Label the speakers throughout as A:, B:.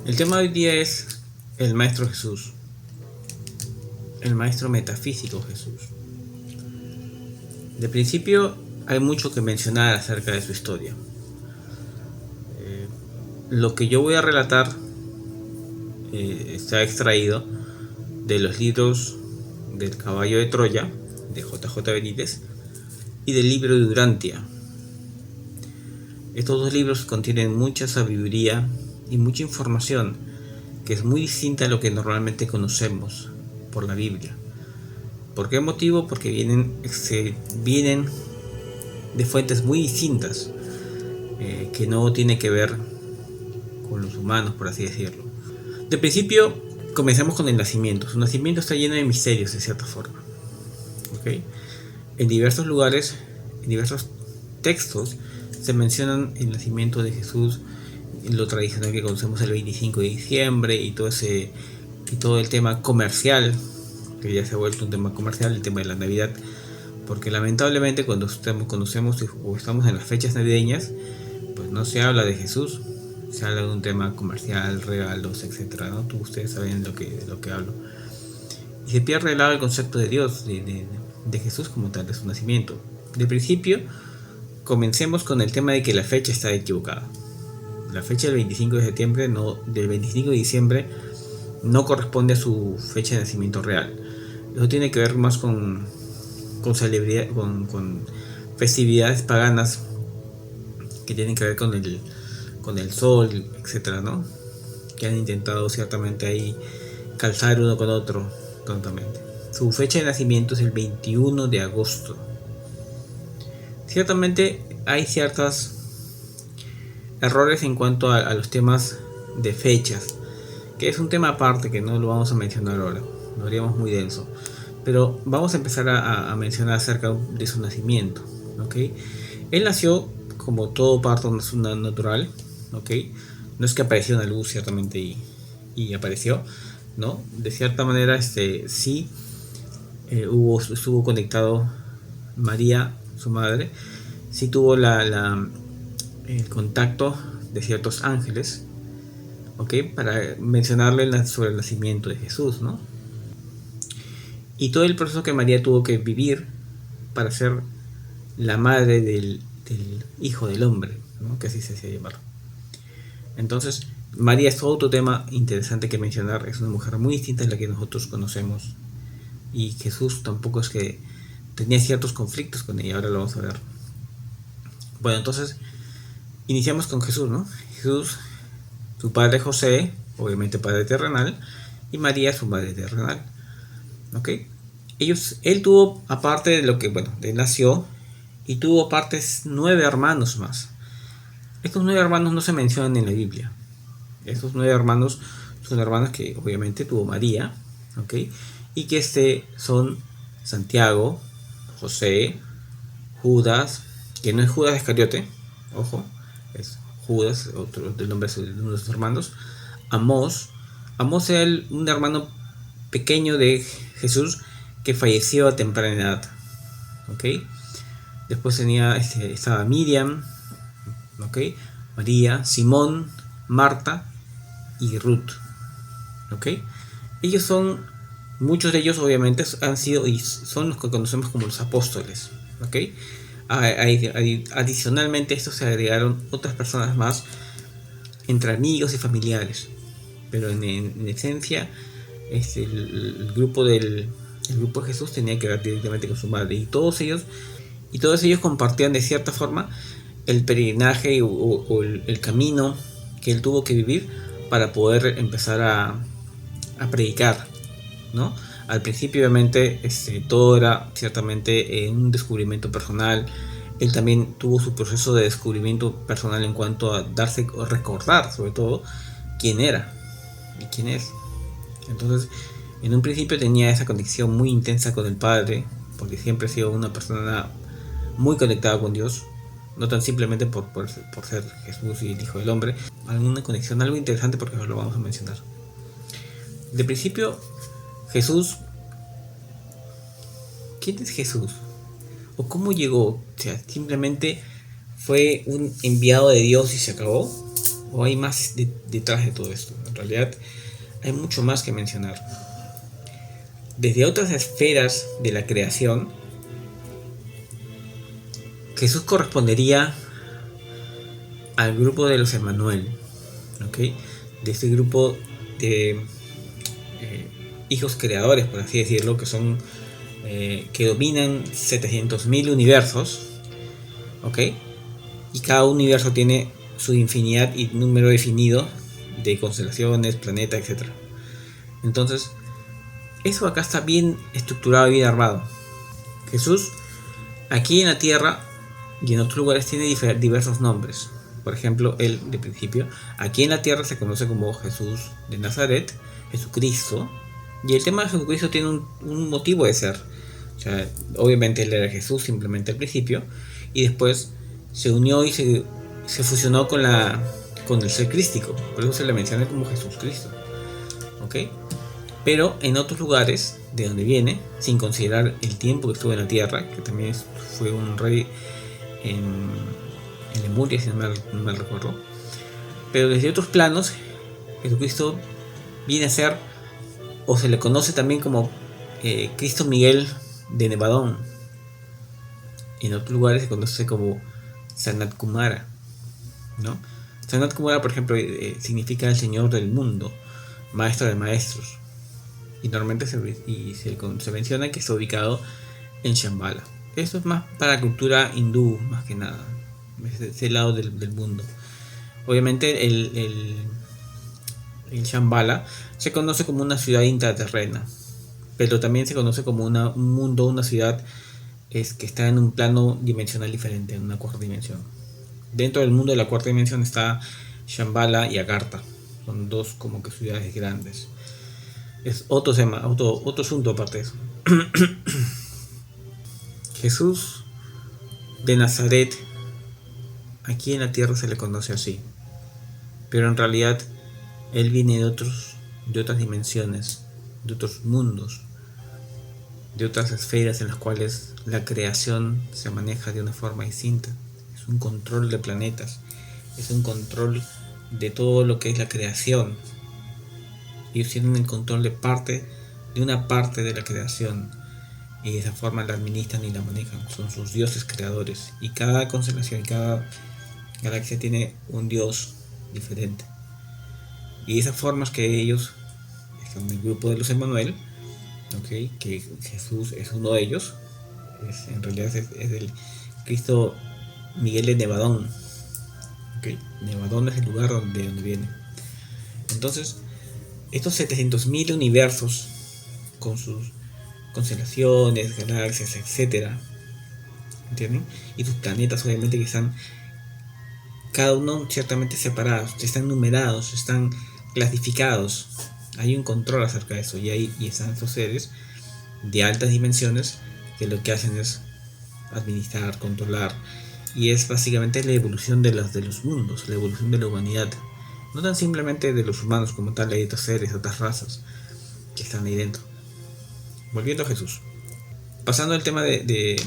A: El tema de hoy día es el Maestro Jesús, el Maestro metafísico Jesús. De principio hay mucho que mencionar acerca de su historia. Lo que yo voy a relatar está extraído de los libros del Caballo de Troya, de J.J. Benítez, y del libro de Durantia. Estos dos libros contienen mucha sabiduría y mucha información que es muy distinta a lo que normalmente conocemos por la Biblia. ¿Por qué motivo? Porque vienen de fuentes muy distintas, que no tiene que ver con los humanos, por así decirlo. De principio, comencemos con el nacimiento. Su nacimiento está lleno de misterios, de cierta forma. ¿Okay? En diversos lugares, en diversos textos, se mencionan el nacimiento de Jesús, lo tradicional que conocemos el 25 de diciembre y todo el tema comercial, que ya se ha vuelto un tema comercial, el tema de la Navidad, porque lamentablemente cuando conocemos o estamos en las fechas navideñas, pues no se habla de Jesús, se habla de un tema comercial, regalos, etcétera, ¿no? Ustedes saben de lo que hablo. Y se pierde de lado el concepto de Dios, de Jesús como tal, de su nacimiento. De principio, comencemos con el tema de que la fecha está equivocada. La fecha del 25 de septiembre, del 25 de diciembre, no corresponde a su fecha de nacimiento real. Eso tiene que ver más con festividades paganas que tienen que ver con el sol, etcétera, ¿no? Que han intentado ciertamente ahí calzar uno con otro tontamente. Su fecha de nacimiento es el 21 de agosto. Ciertamente hay ciertos errores en cuanto a los temas de fechas, que es un tema aparte que no lo vamos a mencionar ahora, lo haríamos muy denso, pero vamos a empezar a mencionar acerca de su nacimiento. ¿Okay? Él nació como todo parto natural, ¿okay? No es que apareció una luz ciertamente y apareció, ¿no? De cierta manera sí estuvo conectado María, su madre, sí tuvo el contacto de ciertos ángeles, ¿okay? Para mencionarle sobre el nacimiento de Jesús, ¿no? Y todo el proceso que María tuvo que vivir para ser la madre del Hijo del Hombre, ¿no? Que así se hacía llamar. Entonces, María es otro tema interesante que mencionar. Es una mujer muy distinta a la que nosotros conocemos. Y Jesús tampoco es que tenía ciertos conflictos con ella, ahora lo vamos a ver. Bueno, entonces iniciamos con Jesús, ¿no? Jesús, su padre José, obviamente padre terrenal, y María, su madre terrenal. ¿Ok? Él tuvo, aparte de lo que, él nació, y tuvo aparte 9 hermanos más. Estos 9 hermanos no se mencionan en la Biblia. Estos 9 hermanos son hermanos que obviamente tuvo María, ¿ok? Y que son Santiago, José, Judas, que no es Judas Iscariote, ojo, es Judas, otro del nombre de uno de sus hermanos. Amós era un hermano pequeño de Jesús que falleció a temprana edad, ¿ok? Después estaba Miriam, ¿ok? María, Simón, Marta y Ruth, ¿ok? Muchos de ellos obviamente han sido y son los que conocemos como los apóstoles, ¿ok? Adicionalmente a esto se agregaron otras personas más entre amigos y familiares, pero en esencia el grupo de Jesús tenía que ver directamente con su madre, y todos ellos compartían de cierta forma el peregrinaje o el camino que él tuvo que vivir para poder empezar a predicar, ¿no? Al principio obviamente todo era ciertamente un descubrimiento personal. Él también tuvo su proceso de descubrimiento personal en cuanto a recordar sobre todo quién era y quién es. Entonces, en un principio tenía esa conexión muy intensa con el Padre, porque siempre ha sido una persona muy conectada con Dios, no tan simplemente por ser Jesús y el Hijo del Hombre. Alguna conexión, algo interesante, porque lo vamos a mencionar. De principio, Jesús, ¿quién es Jesús? ¿O cómo llegó? O sea, ¿simplemente fue un enviado de Dios y se acabó? ¿O hay más detrás de todo esto? realidad hay mucho más que mencionar. Desde otras esferas de la creación, Jesús correspondería al grupo de los Emmanuel, ¿ok? De este grupo de hijos creadores, por así decirlo, que son que dominan 700.000 universos, ¿ok? Y cada universo tiene su infinidad y número definido de constelaciones, planetas, etc. Entonces, eso acá está bien estructurado y bien armado. Jesús, aquí en la Tierra y en otros lugares, tiene diversos nombres. Por ejemplo, él, de principio, aquí en la Tierra se conoce como Jesús de Nazaret, Jesucristo. Y el tema de Jesucristo tiene un motivo de ser. O sea, obviamente él era Jesús simplemente al principio, y después se unió y se fusionó con el ser crístico. Por eso se le menciona como Jesús Cristo. ¿Ok? Pero en otros lugares de donde viene, sin considerar el tiempo que estuvo en la Tierra, que también fue un rey en Lemuria, si no mal recuerdo, pero desde otros planos, Jesucristo viene a ser, o se le conoce también como Cristo Miguel de Nevadón. En otros lugares se conoce como Sanat Kumara, ¿no? Sanat Kumara, por ejemplo, significa el Señor del mundo, maestro de maestros. Y normalmente se menciona que está ubicado en Shambhala. Esto es más para la cultura hindú, más que nada, ese lado del mundo. Obviamente el Shambhala se conoce como una ciudad intraterrena, pero también se conoce como un mundo, una ciudad que está en un plano dimensional diferente, en una cuarta dimensión. Dentro del mundo de la cuarta dimensión está Shambhala y Agartha. Son dos como que ciudades grandes. Es otro tema, otro asunto aparte de eso. Jesús de Nazaret, aquí en la tierra se le conoce así, pero en realidad él viene de otras dimensiones, de otros mundos, de otras esferas en las cuales la creación se maneja de una forma distinta. Es un control de planetas, es un control de todo lo que es la creación. Ellos tienen el control de una parte de la creación, y de esa forma la administran y la manejan. Son sus dioses creadores, y cada constelación, cada galaxia tiene un dios diferente. Y de esas formas que ellos son el grupo de los Emmanuel, ¿okay? Que Jesús es uno de ellos, en realidad es el Cristo Miguel de Nevadón. ¿Okay? Nevadón es el lugar de donde viene. Entonces, estos 700.000 universos con sus constelaciones, galaxias, etcétera, ¿entienden? Y sus planetas, obviamente, que están cada uno ciertamente separados, están numerados, están clasificados. Hay un control acerca de eso, y están estos seres de altas dimensiones que lo que hacen es administrar, controlar, y es básicamente la evolución de los mundos, la evolución de la humanidad. No tan simplemente de los humanos como tal, hay otros seres, otras razas que están ahí dentro. Volviendo a Jesús. Pasando al tema de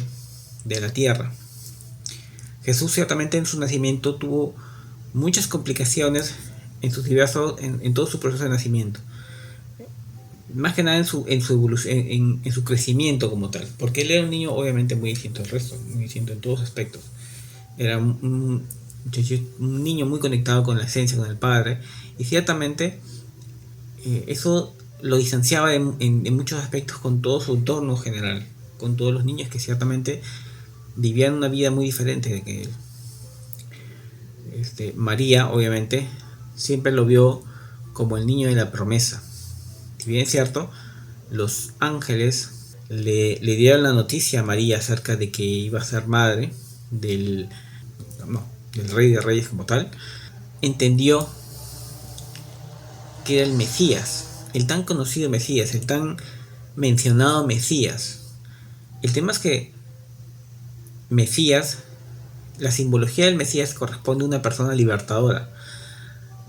A: la tierra. Jesús ciertamente en su nacimiento tuvo muchas complicaciones en todo su proceso de nacimiento. Más que nada en su evolución, en su crecimiento como tal. Porque él era un niño obviamente muy distinto al resto, muy distinto en todos aspectos. Era un niño muy conectado con la esencia, con el Padre, y ciertamente eso lo distanciaba en muchos aspectos con todo su entorno general, con todos los niños que ciertamente vivían una vida muy diferente de que él. María, obviamente, siempre lo vio como el niño de la promesa. Si bien es cierto, los ángeles le dieron la noticia a María acerca de que iba a ser madre del Rey de Reyes como tal, entendió que era el Mesías, el tan conocido Mesías, el tan mencionado Mesías. El tema es que Mesías, la simbología del Mesías corresponde a una persona libertadora,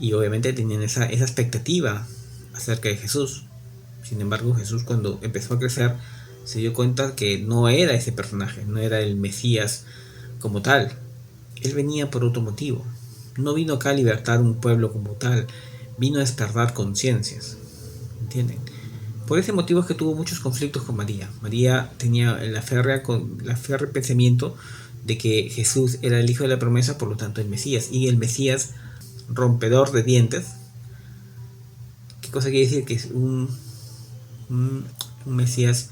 A: y obviamente tenían esa expectativa acerca de Jesús. Sin embargo, Jesús, cuando empezó a crecer, se dio cuenta que no era ese personaje, no era el Mesías como tal. Él venía por otro motivo. No vino acá a libertar un pueblo como tal, vino a despertar conciencias, ¿entienden? Por ese motivo es que tuvo muchos conflictos con María. María tenía la férrea pensamiento de que Jesús era el hijo de la promesa, por lo tanto el Mesías, y el Mesías rompedor de dientes. ¿Qué cosa quiere decir? Que es un Mesías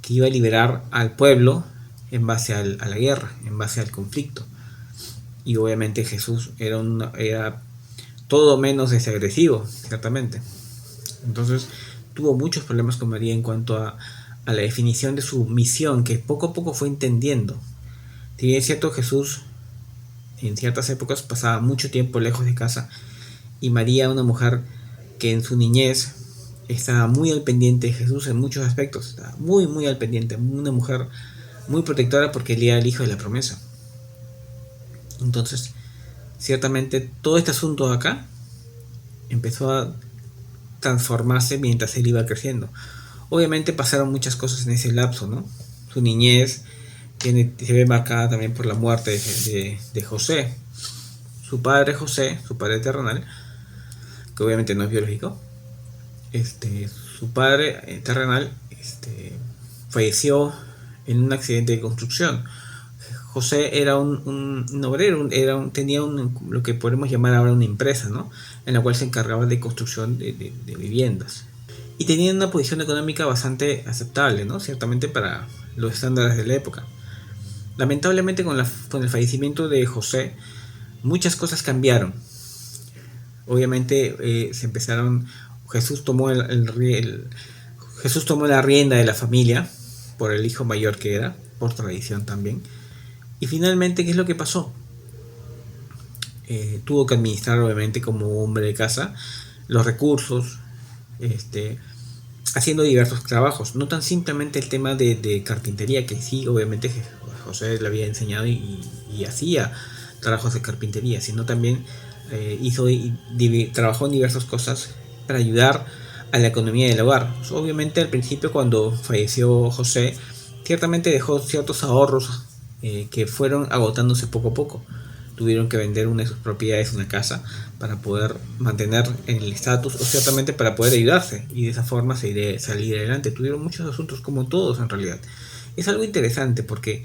A: que iba a liberar al pueblo en base a la guerra, en base al conflicto. Y obviamente Jesús era todo menos agresivo, ciertamente. Entonces tuvo muchos problemas con María en cuanto a la definición de su misión, que poco a poco fue entendiendo. Si bien es cierto, Jesús en ciertas épocas pasaba mucho tiempo lejos de casa, y María, una mujer que en su niñez estaba muy al pendiente de Jesús en muchos aspectos, estaba muy al pendiente, una mujer muy protectora porque él era el hijo de la promesa. Entonces, ciertamente todo este asunto de acá empezó a transformarse mientras él iba creciendo. Obviamente pasaron muchas cosas en ese lapso, ¿no? Su niñez se ve marcada también por la muerte de José. Su padre José, su padre terrenal, que obviamente no es biológico, su padre terrenal falleció en un accidente de construcción. José era un obrero, tenía lo que podemos llamar ahora una empresa, ¿no? En la cual se encargaba de construcción de viviendas. Y tenía una posición económica bastante aceptable, ¿no? Ciertamente para los estándares de la época. Lamentablemente con el fallecimiento de José, muchas cosas cambiaron. Obviamente Jesús tomó Jesús tomó la rienda de la familia por el hijo mayor que era, por tradición también. Y finalmente, ¿qué es lo que pasó? Tuvo que administrar, obviamente, como hombre de casa, los recursos, haciendo diversos trabajos. No tan simplemente el tema de carpintería, que sí, obviamente José le había enseñado y hacía trabajos de carpintería, sino también trabajó en diversas cosas para ayudar a la economía del hogar. Obviamente al principio, cuando falleció José, ciertamente dejó ciertos ahorros que fueron agotándose poco a poco. Tuvieron que vender una de sus propiedades, una casa, para poder mantener el estatus, o ciertamente para poder ayudarse y de esa forma salir adelante. Tuvieron muchos asuntos, como todos en realidad. Es algo interesante porque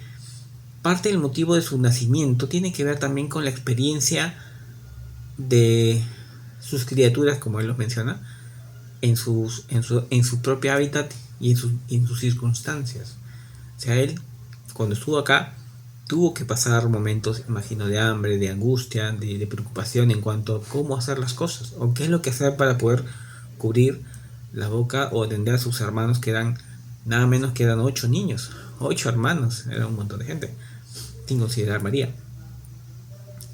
A: parte del motivo de su nacimiento tiene que ver también con la experiencia de sus criaturas, como él los menciona, en su propio hábitat y en sus circunstancias. O sea, él, cuando estuvo acá, tuvo que pasar momentos, imagino, de hambre, de angustia, de preocupación en cuanto a cómo hacer las cosas, o qué es lo que hacer para poder cubrir la boca o atender a sus hermanos, que eran nada menos que eran 8 niños, 8 hermanos, era un montón de gente, sin considerar María.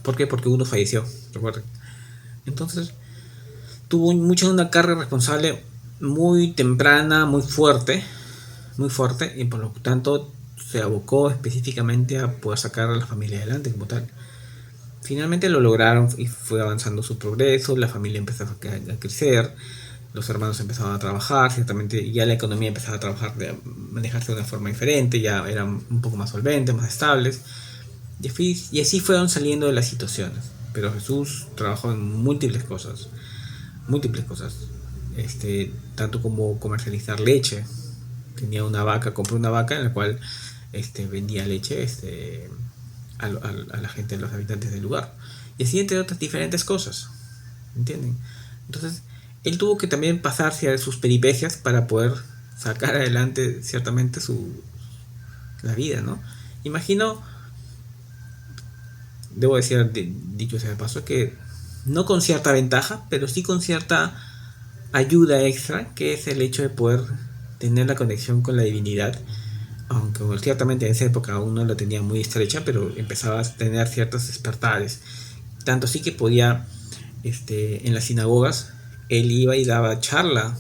A: ¿Por qué? Porque uno falleció, recuerden. Entonces, tuvo una carga responsable muy temprana, muy fuerte, y por lo tanto se abocó específicamente a poder sacar a la familia adelante como tal. Finalmente lo lograron y fue avanzando su progreso, la familia empezó a crecer, los hermanos empezaban a trabajar, ciertamente ya la economía empezaba a manejarse de una forma diferente, ya eran un poco más solventes, más estables, y así fueron saliendo de las situaciones. Pero Jesús trabajó en múltiples cosas, tanto como comercializar leche. Tenía compró una vaca en la cual vendía leche a la gente, a los habitantes del lugar, y así entre otras diferentes cosas, ¿entienden? Entonces él tuvo que también pasarse a sus peripecias para poder sacar adelante ciertamente la vida, ¿no? Imagino, debo decir, dicho sea de paso, que no con cierta ventaja, pero sí con cierta ayuda extra, que es el hecho de poder tener la conexión con la divinidad, aunque ciertamente en esa época aún no la tenía muy estrecha, pero empezaba a tener ciertos despertares. Tanto así que podía, en las sinagogas, él iba y daba charla,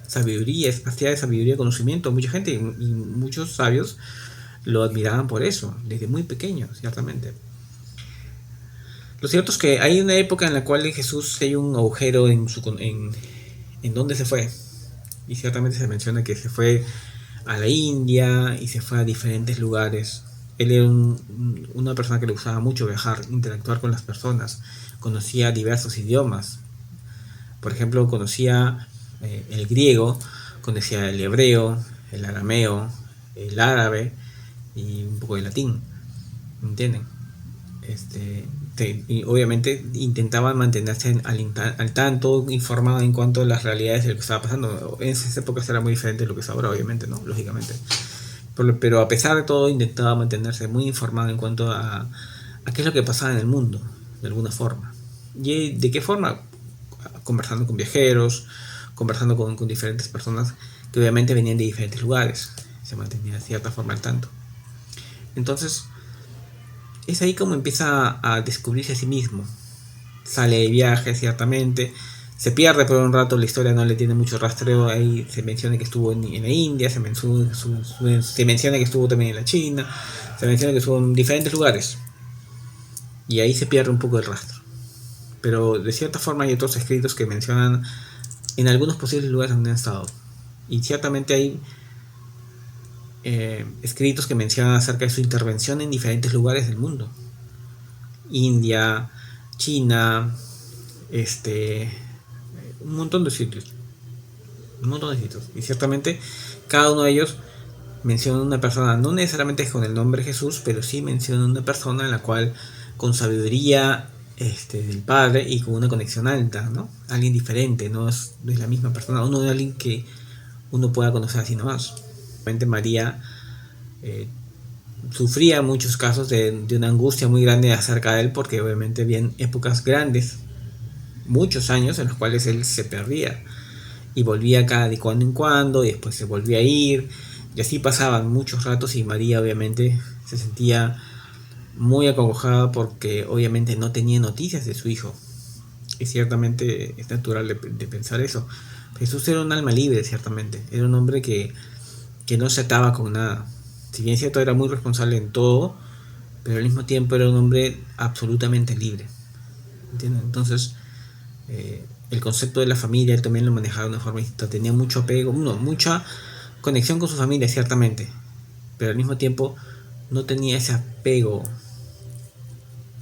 A: sabiduría, hacía de sabiduría conocimiento a mucha gente, y muchos sabios lo admiraban por eso, desde muy pequeño, ciertamente. Lo cierto es que hay una época en la cual Jesús hay un agujero en donde se fue, y ciertamente se menciona que se fue a la India y se fue a diferentes lugares. Él era una persona que le gustaba mucho viajar, interactuar con las personas, conocía diversos idiomas, Por ejemplo, conocía el griego, conocía el hebreo, el arameo, el árabe y un poco de latín, ¿entienden? Y obviamente intentaban mantenerse al tanto, informado en cuanto a las realidades de lo que estaba pasando. En esas épocas era muy diferente de lo que es ahora, obviamente, ¿no? Lógicamente. Pero a pesar de todo intentaba mantenerse muy informado en cuanto a qué es lo que pasaba en el mundo, de alguna forma. ¿Y de qué forma? Conversando con viajeros, conversando con diferentes personas que obviamente venían de diferentes lugares. Se mantenía de cierta forma al tanto. Entonces, es ahí como empieza a descubrirse a sí mismo. Sale de viaje, ciertamente. Se pierde por un rato, la historia no le tiene mucho rastreo. Ahí se menciona que estuvo en la India, se menciona que estuvo también en la China, se menciona que estuvo en diferentes lugares. Y ahí se pierde un poco el rastro. Pero de cierta forma hay otros escritos que mencionan en algunos posibles lugares donde han estado. Y ciertamente hay escritos que mencionan acerca de su intervención en diferentes lugares del mundo. India, China, un montón de sitios. Un montón de sitios. Y ciertamente cada uno de ellos menciona una persona, no necesariamente con el nombre Jesús, pero sí menciona una persona en la cual con sabiduría del Padre y con una conexión alta, ¿no? Alguien diferente, no es la misma persona, no es alguien que uno pueda conocer así nomás. Obviamente María sufría muchos casos de una angustia muy grande acerca de él, porque obviamente habían épocas grandes, muchos años en los cuales él se perdía y volvía cada de cuando en cuando y después se volvía a ir, y así pasaban muchos ratos y María obviamente se sentía muy acongojada porque obviamente no tenía noticias de su hijo. Y ciertamente es natural de pensar eso. Jesús era un alma libre, ciertamente. Era un hombre que no se ataba con nada. Si bien cierto, era muy responsable en todo, pero al mismo tiempo era un hombre absolutamente libre. ¿Entienden? Entonces, el concepto de la familia él también lo manejaba de una forma distinta. Tenía mucho apego, mucha conexión con su familia, ciertamente, pero al mismo tiempo no tenía ese apego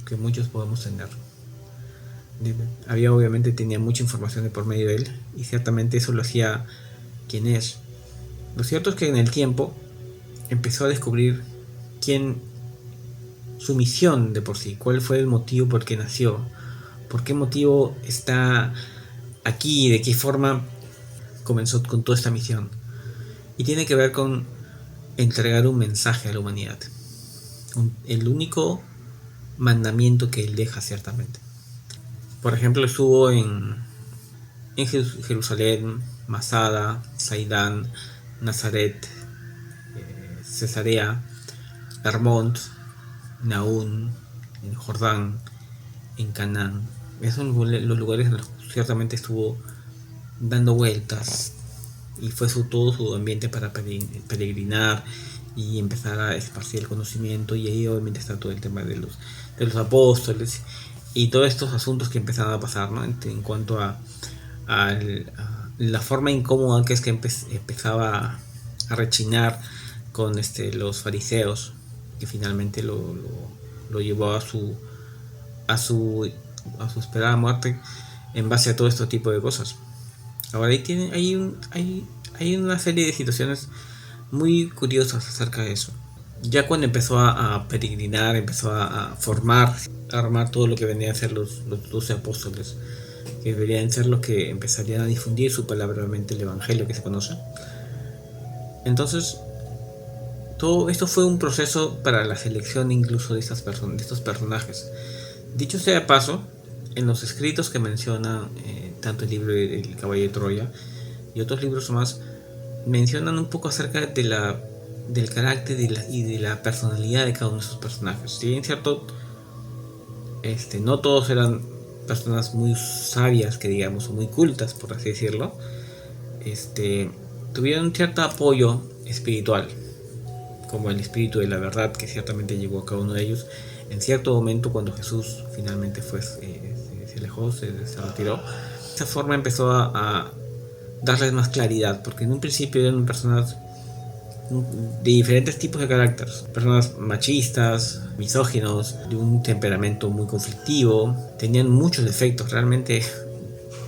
A: que muchos podemos tener. Había obviamente tenía mucha información de por medio de él y ciertamente eso lo hacía quien es. Lo cierto es que en el tiempo empezó a descubrir su misión de por sí, cuál fue el motivo por qué nació, por qué motivo está aquí, de qué forma comenzó con toda esta misión. Y tiene que ver con entregar un mensaje a la humanidad. El único mandamiento que él deja, ciertamente. Por ejemplo, estuvo en Jerusalén, Masada, Saidán, Nazaret, Cesarea, Hermont, Naún, en Jordán, en Canaán. Esos son los lugares en los que ciertamente estuvo dando vueltas y fue todo su ambiente para peregrinar y empezar a esparcir el conocimiento. Y ahí obviamente está todo el tema de los apóstoles y todos estos asuntos que empezaron a pasar, ¿no? En cuanto a la forma incómoda que es que empezaba a rechinar con los fariseos, que finalmente lo llevó a su esperada muerte en base a todo este tipo de cosas. Ahora hay una serie de situaciones muy curiosas acerca de eso. Ya cuando empezó a peregrinar, empezó a formar, a armar todo lo que venían a ser los 12 apóstoles, que deberían ser los que empezarían a difundir su palabra, realmente el evangelio que se conoce. Entonces, todo esto fue un proceso para la selección incluso de estos personajes. Dicho sea de paso, en los escritos que menciona tanto el libro El Caballo de Troya y otros libros más, mencionan un poco acerca del carácter y de la personalidad de cada uno de esos personajes. Si bien cierto, no todos eran personas muy sabias, que digamos, o muy cultas, por así decirlo, tuvieron cierto apoyo espiritual, como el espíritu de la verdad, que ciertamente llegó a cada uno de ellos en cierto momento cuando Jesús finalmente se alejó, se retiró. De esa forma empezó a darles más claridad, porque en un principio eran personas de diferentes tipos de carácter, personas machistas, misóginos, de un temperamento muy conflictivo, tenían muchos defectos, realmente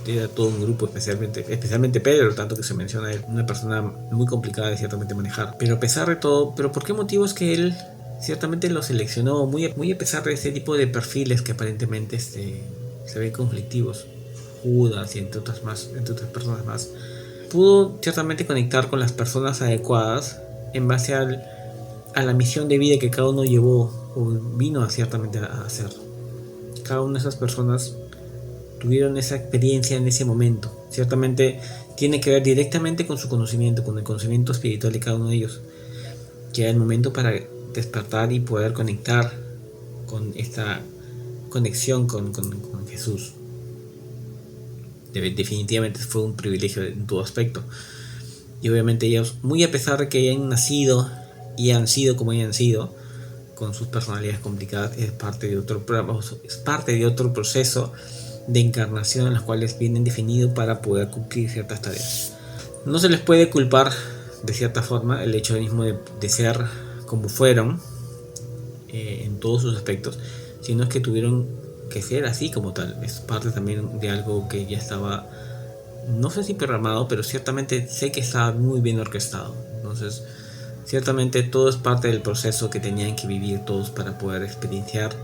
A: era todo un grupo, especialmente Pedro, tanto que se menciona él, una persona muy complicada de ciertamente manejar. Pero a pesar de todo, ¿pero por qué motivo es que él ciertamente lo seleccionó? Muy a pesar de ese tipo de perfiles que aparentemente se ven conflictivos. Judas y entre otras personas más. Pudo ciertamente conectar con las personas adecuadas en base a la misión de vida que cada uno llevó o vino ciertamente a hacer. Cada una de esas personas tuvieron esa experiencia en ese momento. Ciertamente tiene que ver directamente con su conocimiento, con el conocimiento espiritual de cada uno de ellos. Que era el momento para despertar y poder conectar con esta conexión con Jesús. Definitivamente fue un privilegio en todo aspecto. Y obviamente ellos, muy a pesar de que hayan nacido y han sido como hayan sido, con sus personalidades complicadas, es parte de otro proceso de encarnación en los cuales vienen definidos para poder cumplir ciertas tareas. No se les puede culpar de cierta forma el hecho mismo de ser como fueron en todos sus aspectos, sino es que tuvieron que ser así como tal. Es parte también de algo que ya estaba, no sé si programado, pero ciertamente sé que estaba muy bien orquestado. Entonces ciertamente todo es parte del proceso que tenían que vivir todos para poder experienciar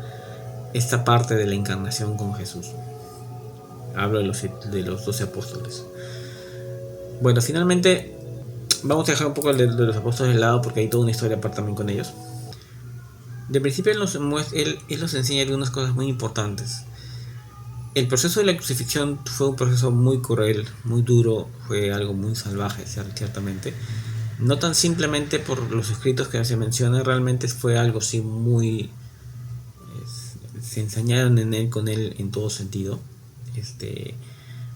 A: esta parte de la encarnación con Jesús. Hablo de los 12 apóstoles. Bueno, finalmente vamos a dejar un poco de los apóstoles de lado porque hay toda una historia aparte también con ellos. De principio él nos enseña algunas cosas muy importantes. El proceso de la crucifixión fue un proceso muy cruel, muy duro, fue algo muy salvaje, ciertamente. No tan simplemente por los escritos que se menciona, realmente fue algo así muy... se ensañaron con él en todo sentido.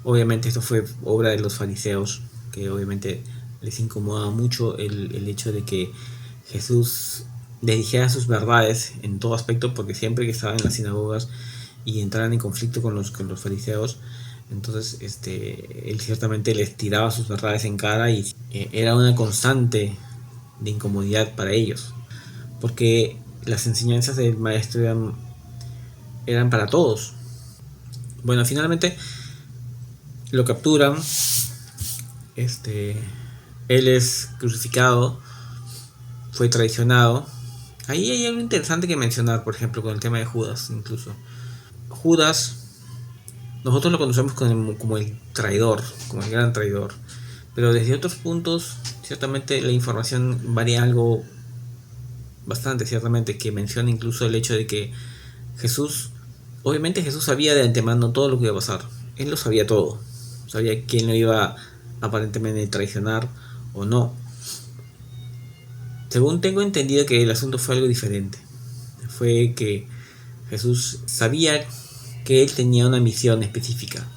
A: Obviamente esto fue obra de los fariseos, que obviamente les incomodaba mucho el hecho de que Jesús les dijera sus verdades en todo aspecto, porque siempre que estaba en las sinagogas y entraran en conflicto con los fariseos, entonces él ciertamente les tiraba sus verdades en cara y era una constante de incomodidad para ellos, porque las enseñanzas del maestro eran para todos. Bueno, finalmente lo capturan, él es crucificado, fue traicionado. Ahí hay algo interesante que mencionar, por ejemplo, con el tema de Judas. Incluso Judas, nosotros lo conocemos como el traidor, como el gran traidor, pero desde otros puntos ciertamente la información varía algo bastante, ciertamente, que menciona incluso el hecho de que obviamente Jesús sabía de antemano todo lo que iba a pasar. Él lo sabía todo, sabía quién lo iba aparentemente a traicionar o no. Según tengo entendido que el asunto fue algo diferente. Fue que Jesús sabía que él tenía una misión específica: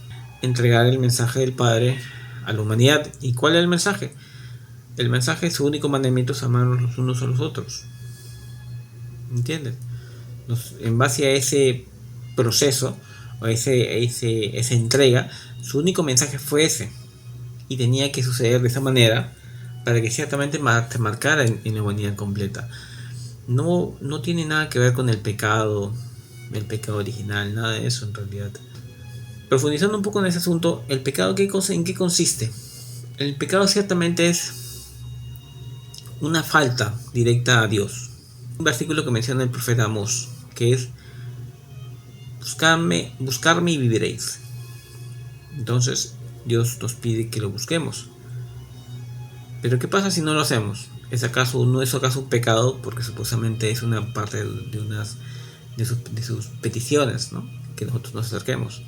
A: entregar el mensaje del Padre a la humanidad. ¿Y cuál era el mensaje? El mensaje, su único mandamiento, es amarnos los unos a los otros. ¿Entiendes? En base a ese proceso o esa entrega, su único mensaje fue ese, y tenía que suceder de esa manera para que ciertamente te marcara en la humanidad completa. No tiene nada que ver con el pecado original, nada de eso en realidad. Profundizando un poco en ese asunto, ¿el pecado en qué consiste? El pecado ciertamente es una falta directa a Dios. Un versículo que menciona el profeta Amós, que es: buscarme y viviréis. Entonces Dios nos pide que lo busquemos. Pero ¿qué pasa si no lo hacemos? ¿No es acaso un pecado? Porque supuestamente es una parte de sus peticiones, ¿no? Que nosotros nos acerquemos.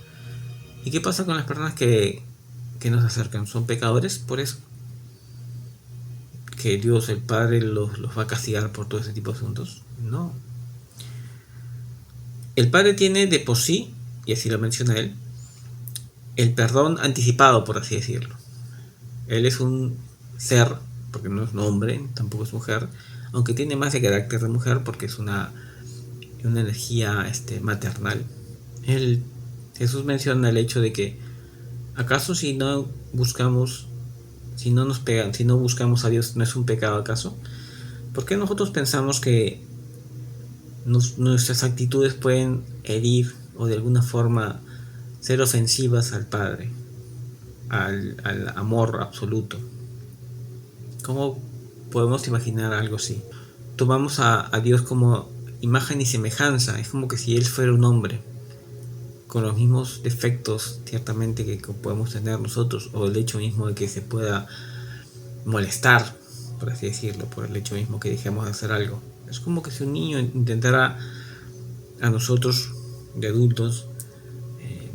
A: ¿Y qué pasa con las personas que nos acercan? ¿Son pecadores por eso? ¿Que Dios, el Padre, los va a castigar por todo ese tipo de asuntos? No. El Padre tiene de por sí, y así lo menciona él, el perdón anticipado, por así decirlo. Él es un ser, porque no es hombre, tampoco es mujer, aunque tiene más de carácter de mujer porque es una energía maternal. Jesús menciona el hecho de que ¿acaso si no buscamos a Dios, no es un pecado acaso? ¿Por qué nosotros pensamos que nuestras actitudes pueden herir o de alguna forma ser ofensivas al Padre? al amor absoluto. ¿Cómo podemos imaginar algo así? Tomamos a Dios como imagen y semejanza, es como que si Él fuera un hombre, con los mismos defectos ciertamente que podemos tener nosotros, o el hecho mismo de que se pueda molestar, por así decirlo, por el hecho mismo que dejemos de hacer algo. Es como que si un niño intentara a nosotros, de adultos,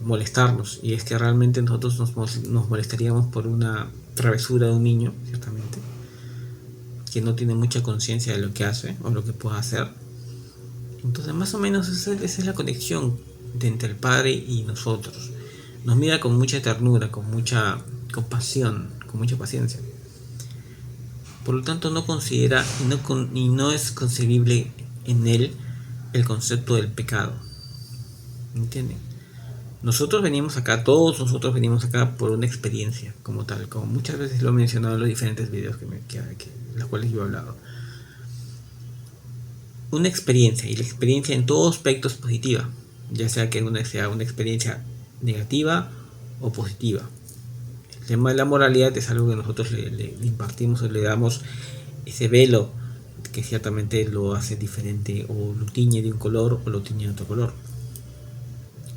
A: molestarnos, y es que realmente nosotros nos molestaríamos por una travesura de un niño, ciertamente, que no tiene mucha conciencia de lo que hace o lo que puede hacer. Entonces más o menos esa es la conexión entre el Padre y nosotros. Nos mira con mucha ternura, con mucha compasión, con mucha paciencia. Por lo tanto no considera y no es concebible en él el concepto del pecado. ¿Entienden? Nosotros venimos acá, todos nosotros venimos acá por una experiencia como tal, como muchas veces lo he mencionado en los diferentes videos que los cuales yo he hablado. Una experiencia, y la experiencia en todo aspecto es positiva, ya sea que sea una experiencia negativa o positiva. El tema de la moralidad es algo que nosotros le impartimos o le damos ese velo que ciertamente lo hace diferente, o lo tiñe de un color o lo tiñe de otro color.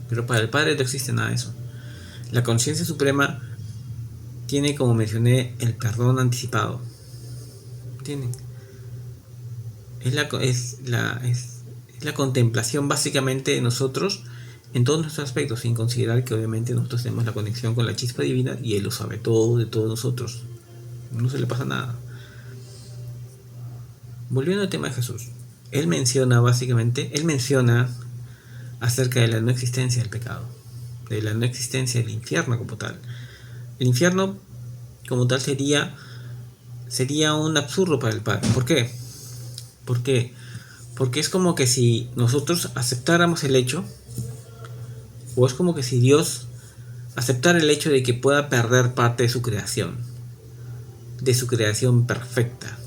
A: Pero para el Padre no existe nada de eso. La conciencia suprema tiene, como mencioné, el perdón anticipado. ¿Entienden? Es la contemplación básicamente de nosotros en todos nuestros aspectos, sin considerar que obviamente nosotros tenemos la conexión con la chispa divina y Él lo sabe todo de todos nosotros. No se le pasa nada. Volviendo al tema de Jesús, Él menciona acerca de la no existencia del pecado, de la no existencia del infierno como tal. El infierno como tal sería un absurdo para el Padre. ¿Por qué? Porque es como que si nosotros aceptáramos el hecho, o es como que si Dios aceptara el hecho de que pueda perder parte de su creación perfecta.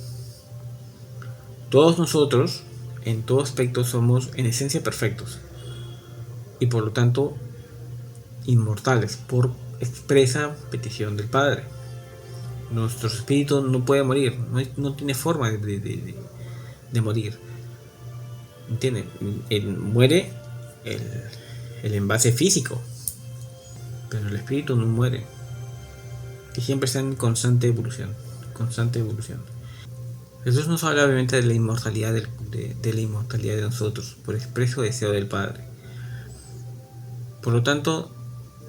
A: Todos nosotros, en todo aspecto, somos en esencia perfectos, y por lo tanto inmortales por expresa petición del Padre. Nuestro espíritu no puede morir, no tiene forma de morir. ¿Entienden? Muere el envase físico, pero el espíritu no muere, y siempre está en constante evolución. Jesús nos habla obviamente de la inmortalidad de la inmortalidad de nosotros por expreso deseo del Padre. Por lo tanto,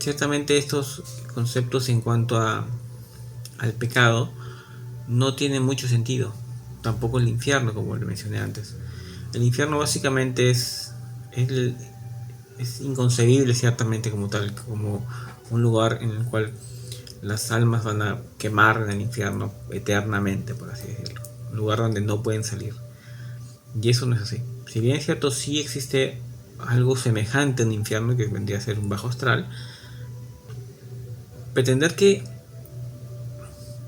A: ciertamente estos conceptos en cuanto al pecado no tienen mucho sentido. Tampoco el infierno, como le mencioné antes. El infierno básicamente es inconcebible ciertamente como tal, como un lugar en el cual las almas van a quemar en el infierno eternamente, por así decirlo. Un lugar donde no pueden salir. Y eso no es así. Si bien es cierto, sí existe algo semejante a un infierno, que vendría a ser un bajo astral, pretender que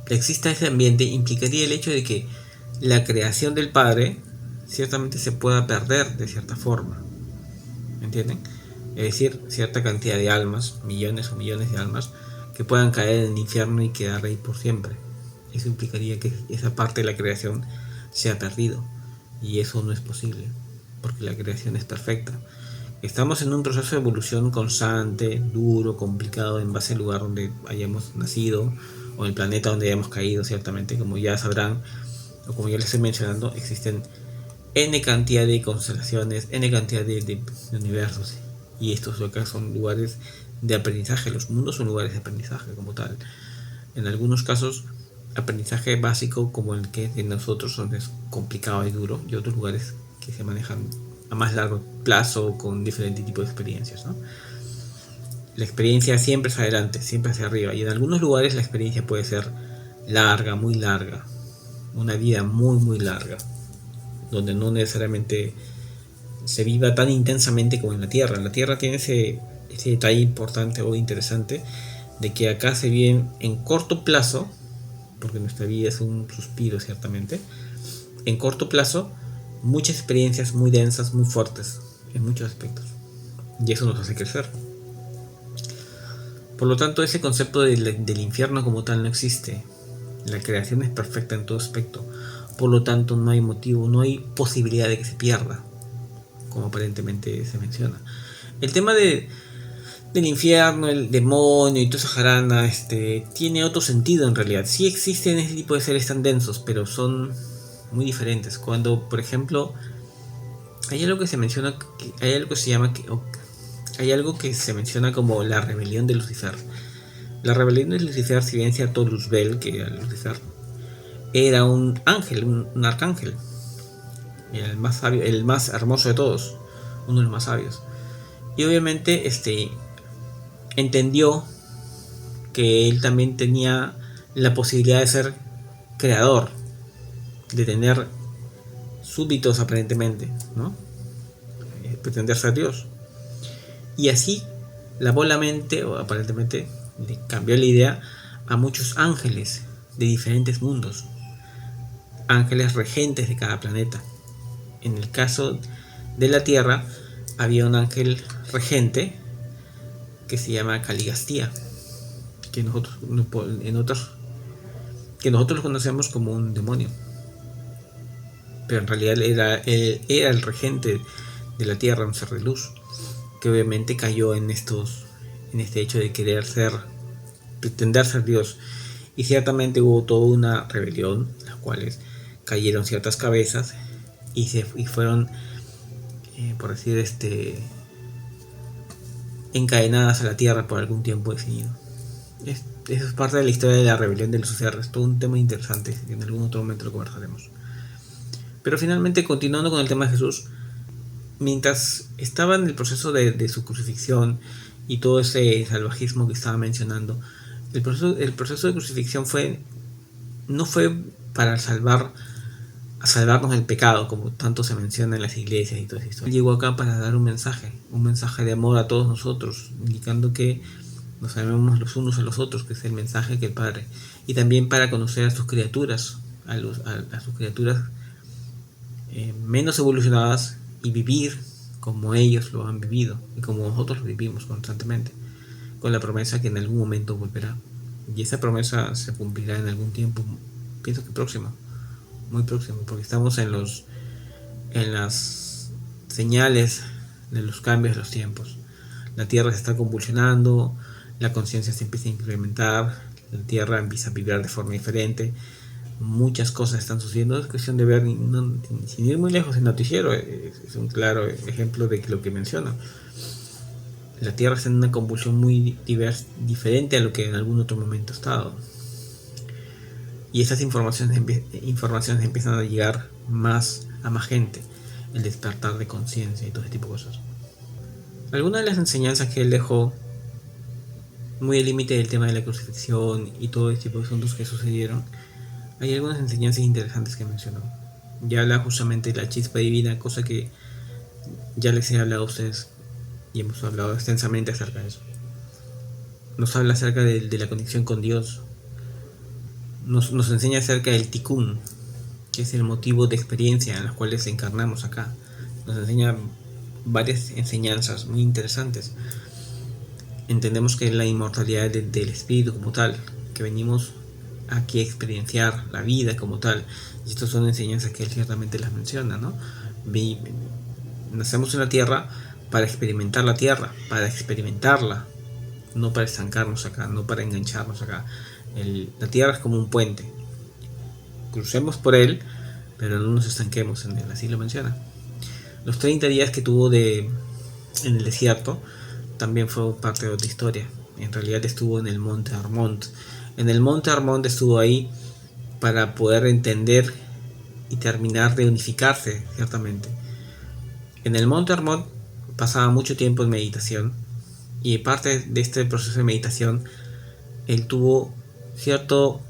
A: exista ese ambiente implicaría el hecho de que la creación del Padre ciertamente se pueda perder de cierta forma. ¿Entienden? Es decir, cierta cantidad de almas, millones o millones de almas, que puedan caer en el infierno y quedar ahí por siempre. Eso implicaría que esa parte de la creación se ha perdido, y eso no es posible, porque la creación es perfecta. Estamos en un proceso de evolución constante, duro, complicado, en base al lugar donde hayamos nacido o el planeta donde hayamos caído. Ciertamente, como ya sabrán, o como ya les estoy mencionando, existen n cantidad de constelaciones, n cantidad de universos, y estos acá son lugares de aprendizaje. Los mundos son lugares de aprendizaje como tal. En algunos casos, aprendizaje básico como el que de nosotros, donde es complicado y duro, y otros lugares que se manejan a más largo plazo con diferentes tipos de experiencias, ¿no? La experiencia siempre es adelante, siempre hacia arriba, y en algunos lugares la experiencia puede ser larga, muy larga, una vida muy muy larga, donde no necesariamente se viva tan intensamente como en la Tierra. En la Tierra tiene ese detalle importante o interesante de que acá se viven en corto plazo, porque nuestra vida es un suspiro ciertamente, en corto plazo muchas experiencias muy densas, muy fuertes en muchos aspectos, y eso nos hace crecer. Por lo tanto, ese concepto del infierno como tal no existe. La creación es perfecta en todo aspecto. Por lo tanto, no hay motivo, no hay posibilidad de que se pierda, como aparentemente se menciona. El tema del infierno, el demonio y toda esa jarana, tiene otro sentido en realidad. Sí existen ese tipo de seres tan densos, pero son muy diferentes. Cuando, por ejemplo, hay algo que se menciona, hay algo que se llama, hay algo que se menciona como la rebelión de Lucifer. La rebelión de Lucifer, si bien es cierto, Luzbel, que era Lucifer, era un ángel, un arcángel, el más sabio, el más hermoso de todos, uno de los más sabios. Y obviamente, entendió que él también tenía la posibilidad de ser creador, de tener súbditos aparentemente, ¿no? Pretender ser Dios. Y así lavó la mente, o aparentemente le cambió la idea a muchos ángeles de diferentes mundos, ángeles regentes de cada planeta. En el caso de la Tierra había un ángel regente que se llama Caligastía, que nosotros lo conocemos como un demonio, pero en realidad era el regente de la Tierra, un ser de luz, que obviamente cayó en este hecho de pretender ser Dios. Y ciertamente hubo toda una rebelión, en las cuales cayeron ciertas cabezas y fueron, por decir, encadenadas a la tierra por algún tiempo definido. Eso es parte de la historia de la rebelión de Lucifer. Es todo un tema interesante, en algún otro momento lo conversaremos. Pero finalmente, continuando con el tema de Jesús, mientras estaba en el proceso de su crucifixión y todo ese salvajismo que estaba mencionando, el proceso de crucifixión no fue para salvarnos del pecado, como tanto se menciona en las iglesias y todo eso. Él llegó acá para dar un mensaje de amor a todos nosotros, indicando que nos amemos los unos a los otros, que es el mensaje que el Padre, y también para conocer a sus criaturas, a sus criaturas menos evolucionadas, y vivir como ellos lo han vivido y como nosotros lo vivimos constantemente, con la promesa que en algún momento volverá. Y esa promesa se cumplirá en algún tiempo, pienso que próximo, muy próximo, porque estamos en las señales de los cambios de los tiempos. La Tierra se está convulsionando, la conciencia se empieza a incrementar, la Tierra empieza a vibrar de forma diferente, muchas cosas están sucediendo. Es cuestión de ver, sin ir muy lejos, el noticiero es un claro ejemplo de lo que menciono. La Tierra está en una convulsión muy diferente a lo que en algún otro momento ha estado. Y esas informaciones empiezan a llegar a más gente. El despertar de conciencia y todo ese tipo de cosas. Algunas de las enseñanzas que él dejó, muy al límite del tema de la crucifixión y todo ese tipo de asuntos que sucedieron, hay algunas enseñanzas interesantes que mencionó. Ya habla justamente de la chispa divina, cosa que ya les he hablado a ustedes y hemos hablado extensamente acerca de eso. Nos habla acerca de la conexión con Dios. Nos enseña acerca del tikkun, que es el motivo de experiencia en los cuales encarnamos acá. Nos enseña varias enseñanzas muy interesantes. Entendemos que es la inmortalidad del espíritu como tal, que venimos aquí a experienciar la vida como tal. Y estas son enseñanzas que él ciertamente las menciona, ¿no? Nacemos en la tierra para experimentar la tierra, para experimentarla, no para estancarnos acá, no para engancharnos acá. La tierra es como un puente, crucemos por él, pero no nos estanquemos en él, así lo menciona. Los 30 días que tuvo en el desierto también fue parte de otra historia. En realidad estuvo en el monte Armont. En el monte Armont estuvo ahí para poder entender y terminar de unificarse, ciertamente. En el monte Armont pasaba mucho tiempo en meditación, y parte de este proceso de meditación él tuvo cierto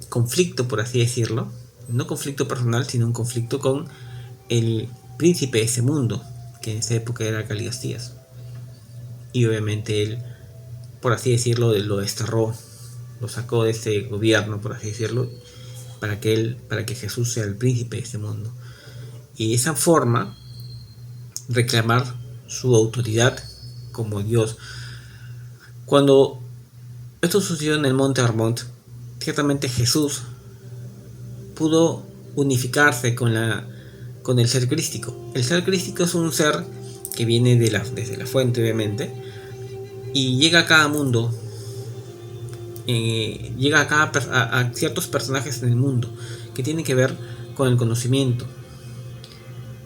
A: conflicto, por así decirlo, no conflicto personal, sino un conflicto con el príncipe de ese mundo, que en esa época era Caligastías. Y obviamente él, por así decirlo, lo desterró, lo sacó de ese gobierno, por así decirlo, para que Jesús sea el príncipe de ese mundo. Y de esa forma reclamar su autoridad como Dios. Cuando Esto sucedió en el Monte Hermón. Ciertamente Jesús pudo unificarse con el ser crístico. El ser crístico es un ser que viene desde la fuente, obviamente, y llega a cada mundo, llega a ciertos personajes en el mundo que tienen que ver con el conocimiento.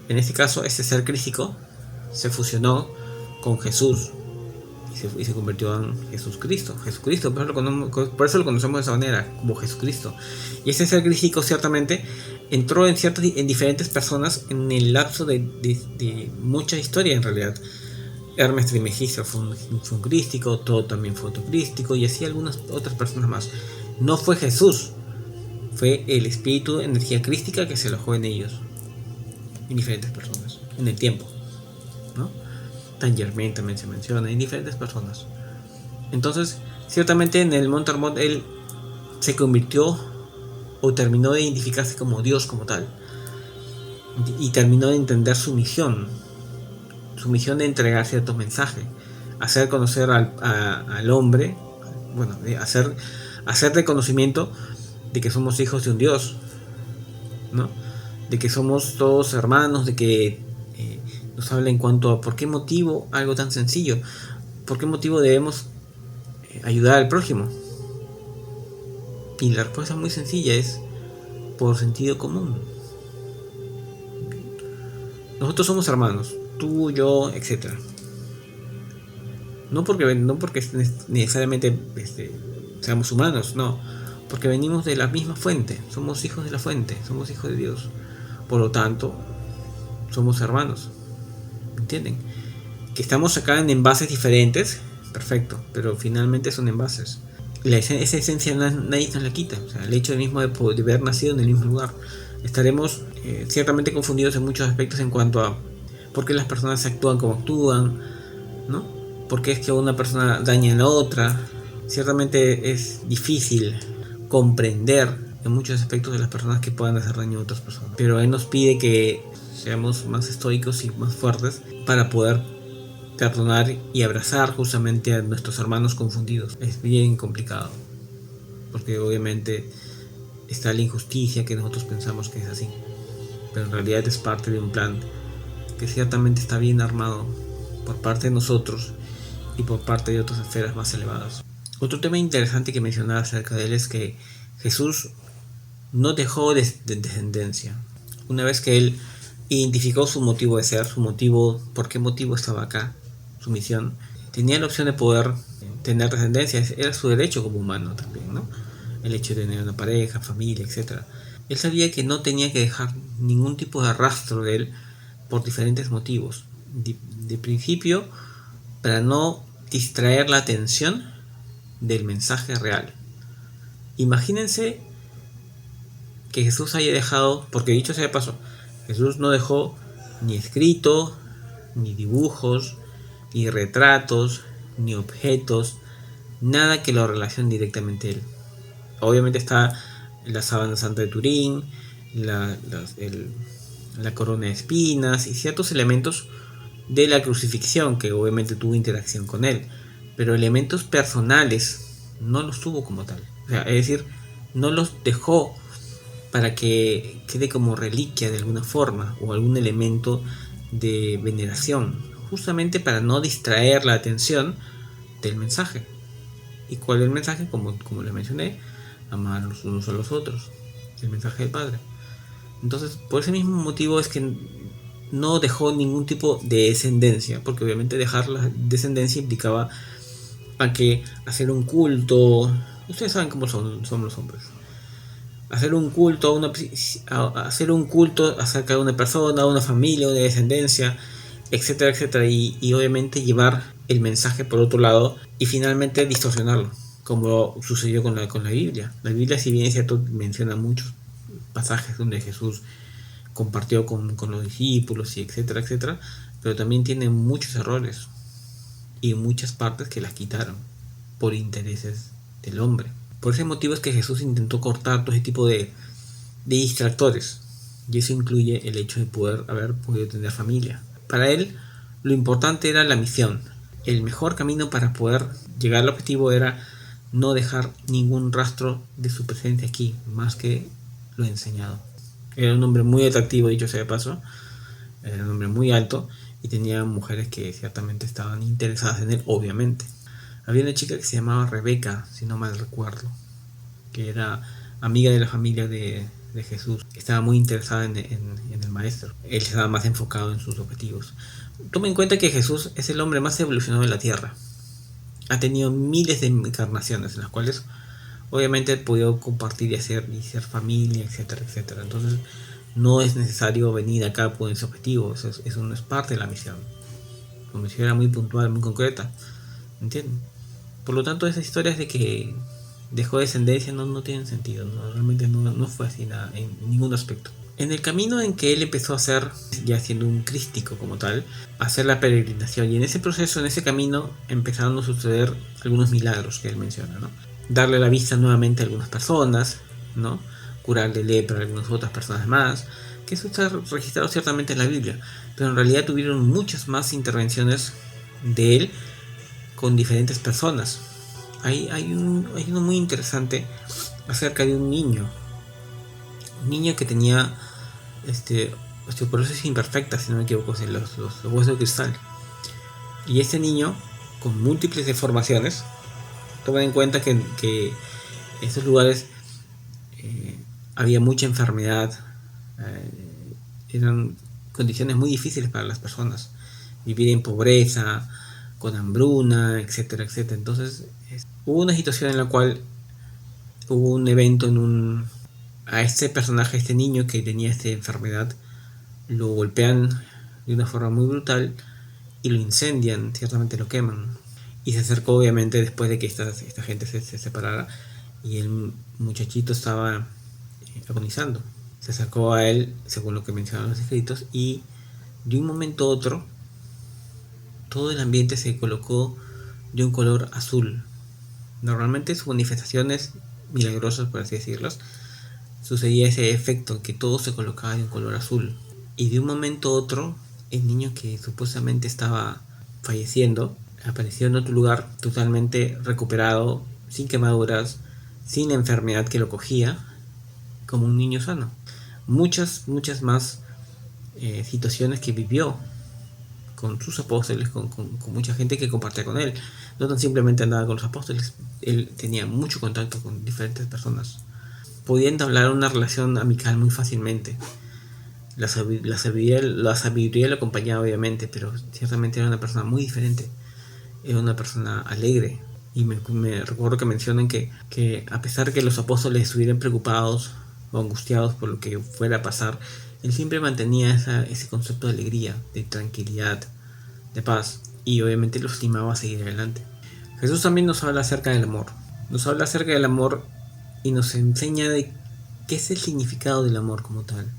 A: En este caso, este ser crístico se fusionó con Jesús y se convirtió en Jesucristo. Por eso lo conocemos de esa manera, como Jesucristo. Y este ser crístico ciertamente entró en diferentes personas en el lapso de mucha historia en realidad. Hermes Trismegisto fue un crístico, Todo también fue otro crístico, y así algunas otras personas más. No fue Jesús, fue el espíritu de energía crística que se alojó en ellos, en diferentes personas, en el tiempo, ¿no? Saint Germain también se menciona, en diferentes personas. Entonces, ciertamente en el Monte Hermón él se convirtió o terminó de identificarse como Dios como tal, y terminó de entender su misión de entregar ciertos mensajes, hacer conocer al hombre, bueno, hacer reconocimiento de que somos hijos de un Dios, ¿no? De que somos todos hermanos, de que nos habla en cuanto a por qué motivo, algo tan sencillo, por qué motivo debemos ayudar al prójimo. Y la respuesta es muy sencilla, es por sentido común. Nosotros somos hermanos, tú, yo, etc. No porque necesariamente seamos humanos, no, porque venimos de la misma fuente, somos hijos de la fuente, somos hijos de Dios. Por lo tanto, somos hermanos. ¿Entienden? Que estamos acá en envases diferentes, perfecto, pero finalmente son envases. Esa esencia nadie nos la quita. O sea, el hecho mismo de haber nacido en el mismo lugar. Estaremos ciertamente confundidos en muchos aspectos en cuanto a por qué las personas actúan como actúan, ¿no? ¿Por qué es que una persona daña a la otra? Ciertamente es difícil comprender en muchos aspectos de las personas que puedan hacer daño a otras personas. Pero Él nos pide que seamos más estoicos y más fuertes para poder perdonar y abrazar justamente a nuestros hermanos confundidos. Es bien complicado, porque obviamente está la injusticia que nosotros pensamos que es así, pero en realidad es parte de un plan que ciertamente está bien armado por parte de nosotros y por parte de otras esferas más elevadas. Otro tema interesante que mencionaba acerca de él es que Jesús no dejó descendencia. Una vez que él identificó su motivo de ser, su motivo, por qué motivo estaba acá, su misión, tenía la opción de poder tener descendencia, era su derecho como humano también, ¿no? El hecho de tener una pareja, familia, etc. Él sabía que no tenía que dejar ningún tipo de rastro de él por diferentes motivos. De principio, para no distraer la atención del mensaje real. Imagínense que Jesús haya dejado, porque dicho sea de paso, Jesús no dejó ni escrito, ni dibujos, ni retratos, ni objetos, nada que lo relacione directamente a él. Obviamente está la sábana santa de Turín, la corona de espinas y ciertos elementos de la crucifixión que obviamente tuvo interacción con él, pero elementos personales no los tuvo como tal. O sea, es decir, no los dejó para que quede como reliquia de alguna forma o algún elemento de veneración, justamente para no distraer la atención del mensaje. ¿Y cuál es el mensaje? Como le mencioné, amar los unos a los otros, el mensaje del Padre. Entonces, por ese mismo motivo es que no dejó ningún tipo de descendencia, porque obviamente dejar la descendencia implicaba a que hacer un culto, ustedes saben cómo son los hombres, hacer un culto acerca de una persona, una familia, una descendencia, etcétera, etcétera, y obviamente llevar el mensaje por otro lado y finalmente distorsionarlo, como sucedió con la Biblia. La Biblia, si bien es cierto, menciona muchos pasajes donde Jesús compartió con los discípulos y etcétera, etcétera, pero también tiene muchos errores y muchas partes que las quitaron por intereses del hombre. Por ese motivo es que Jesús intentó cortar todo ese tipo de distractores, y eso incluye el hecho de haber podido tener familia. Para él lo importante era la misión. El mejor camino para poder llegar al objetivo era no dejar ningún rastro de su presencia aquí, más que lo enseñado. Era un hombre muy atractivo, dicho sea de paso, era un hombre muy alto y tenía mujeres que ciertamente estaban interesadas en él, obviamente. Había una chica que se llamaba Rebeca, si no mal recuerdo, que era amiga de la familia de Jesús. Estaba muy interesada en el maestro. Él estaba más enfocado en sus objetivos. Toma en cuenta que Jesús es el hombre más evolucionado de la tierra. Ha tenido miles de encarnaciones en las cuales obviamente ha podido compartir y ser familia, etcétera, etcétera. Entonces no es necesario venir acá con ese objetivo. Eso no es parte de la misión. La misión era muy puntual, muy concreta. ¿Entienden? Por lo tanto, esas historias de que dejó descendencia no tienen sentido. Realmente no fue así nada, en ningún aspecto. En el camino en que él empezó a ser, ya siendo un crístico como tal, a hacer la peregrinación, y en ese proceso, en ese camino, empezaron a suceder algunos milagros que él menciona, ¿no? Darle la vista nuevamente a algunas personas, ¿no? Curarle lepra a algunas otras personas más, que eso está registrado ciertamente en la Biblia, pero en realidad tuvieron muchas más intervenciones de él con diferentes personas. Hay uno muy interesante acerca de un niño que tenía osteoporosis imperfecta, si no me equivoco, los huesos de cristal. Y este niño, con múltiples deformaciones, tomen en cuenta que en estos lugares había mucha enfermedad, eran condiciones muy difíciles para las personas, vivir en pobreza, con hambruna, etcétera, etcétera. Entonces hubo una situación en la cual hubo un evento a este personaje, a este niño que tenía esta enfermedad, lo golpean de una forma muy brutal y lo incendian, ciertamente lo queman. Y se acercó obviamente después de que esta gente se separara y el muchachito estaba agonizando. Se acercó a él, según lo que mencionan los escritos, y de un momento a otro todo el ambiente se colocó de un color azul. Normalmente sus manifestaciones milagrosas, por así decirlas, sucedía ese efecto, que todo se colocaba de un color azul. Y de un momento a otro, el niño que supuestamente estaba falleciendo apareció en otro lugar totalmente recuperado, sin quemaduras, sin la enfermedad que lo cogía, como un niño sano. Muchas más situaciones que vivió con sus apóstoles, con mucha gente que compartía con él. No tan simplemente andaba con los apóstoles, él tenía mucho contacto con diferentes personas. Podía entablar una relación amical muy fácilmente. La sabiduría lo acompañaba obviamente, pero ciertamente era una persona muy diferente. Era una persona alegre. Y me recuerdo que mencionan que a pesar de que los apóstoles estuvieran preocupados o angustiados por lo que fuera a pasar, él siempre mantenía ese concepto de alegría, de tranquilidad, de paz, y obviamente los animaba a seguir adelante. Jesús también nos habla acerca del amor. Nos habla acerca del amor y nos enseña de qué es el significado del amor como tal.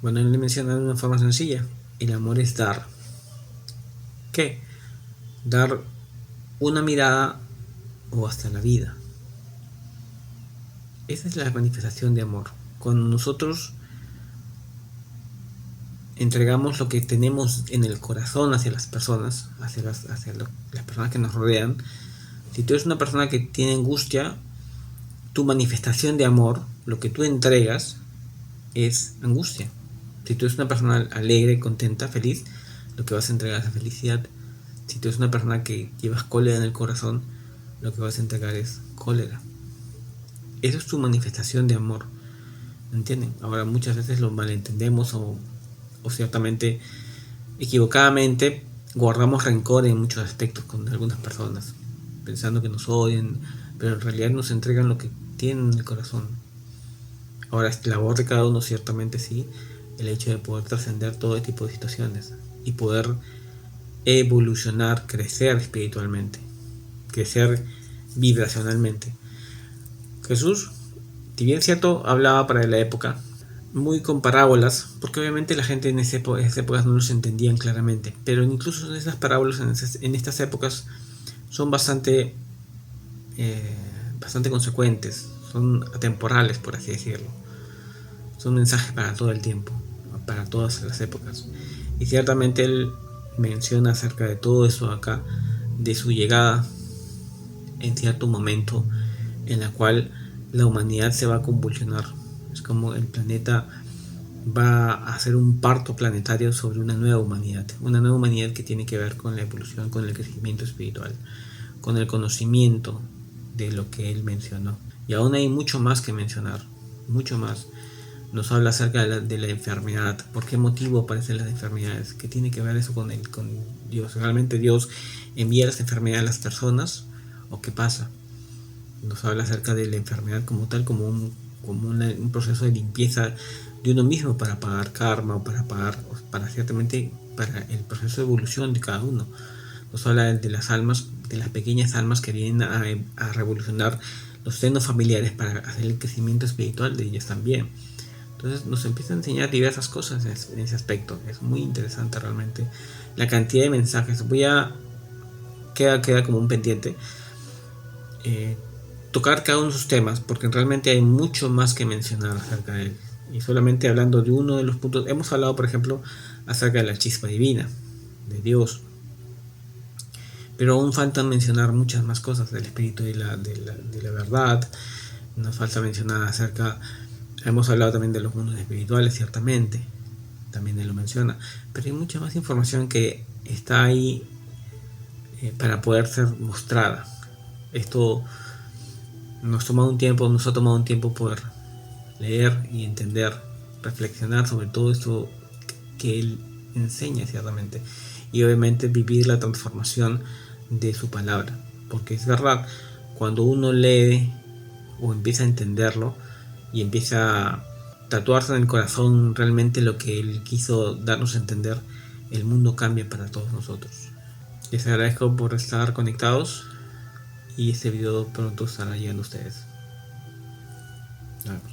A: Bueno, él le menciona de una forma sencilla. El amor es dar. ¿Qué? Dar una mirada o hasta la vida. Esa es la manifestación de amor. Cuando nosotros entregamos lo que tenemos en el corazón hacia las personas, hacia las personas que nos rodean. Si tú eres una persona que tiene angustia, tu manifestación de amor, lo que tú entregas, es angustia. Si tú eres una persona alegre, contenta, feliz, lo que vas a entregar es felicidad. Si tú eres una persona que llevas cólera en el corazón, lo que vas a entregar es cólera. Eso es tu manifestación de amor. ¿Entienden? Ahora muchas veces lo malentendemos o ciertamente equivocadamente guardamos rencor en muchos aspectos con algunas personas, pensando que nos odian, pero en realidad nos entregan lo que tienen en el corazón. Ahora es labor de cada uno, ciertamente sí, el hecho de poder trascender todo tipo de situaciones y poder evolucionar, crecer espiritualmente, crecer vibracionalmente. Jesús, si bien cierto, hablaba para la época muy con parábolas, porque obviamente la gente en esas épocas no los entendían claramente, pero incluso esas parábolas en estas épocas son bastante consecuentes, son atemporales, por así decirlo. Son mensajes para todo el tiempo, para todas las épocas. Y ciertamente él menciona acerca de todo eso acá, de su llegada en cierto momento en la cual la humanidad se va a convulsionar. Es como el planeta va a hacer un parto planetario sobre una nueva humanidad que tiene que ver con la evolución, con el crecimiento espiritual, con el conocimiento de lo que él mencionó. Y aún hay mucho más que mencionar, mucho más. Nos habla acerca de la enfermedad. ¿Por qué motivo aparecen las enfermedades? ¿Qué tiene que ver eso con Dios? ¿Realmente Dios envía las enfermedades a las personas? ¿O qué pasa? Nos habla acerca de la enfermedad como tal, como un proceso de limpieza de uno mismo para pagar karma o para ciertamente para el proceso de evolución de cada uno. Nos habla de las almas, de las pequeñas almas que vienen a revolucionar los senos familiares para hacer el crecimiento espiritual de ellas también. Entonces nos empieza a enseñar diversas cosas en ese aspecto. Es muy interesante realmente la cantidad de mensajes. Queda como un pendiente tocar cada uno de sus temas, porque realmente hay mucho más que mencionar acerca de él. Y solamente hablando de uno de los puntos, hemos hablado por ejemplo acerca de la chispa divina, de Dios, pero aún falta mencionar muchas más cosas del espíritu de la verdad. Nos falta mencionar acerca, hemos hablado también de los mundos espirituales, ciertamente, también él lo menciona, pero hay mucha más información que está ahí para poder ser mostrada. Esto nos ha tomado un tiempo poder leer y entender, reflexionar sobre todo esto que él enseña ciertamente, y obviamente vivir la transformación de su palabra, porque es verdad, cuando uno lee o empieza a entenderlo y empieza a tatuarse en el corazón realmente lo que él quiso darnos a entender, el mundo cambia para todos nosotros. Les agradezco por estar conectados y este video pronto estará llegando a ustedes. Nos vemos.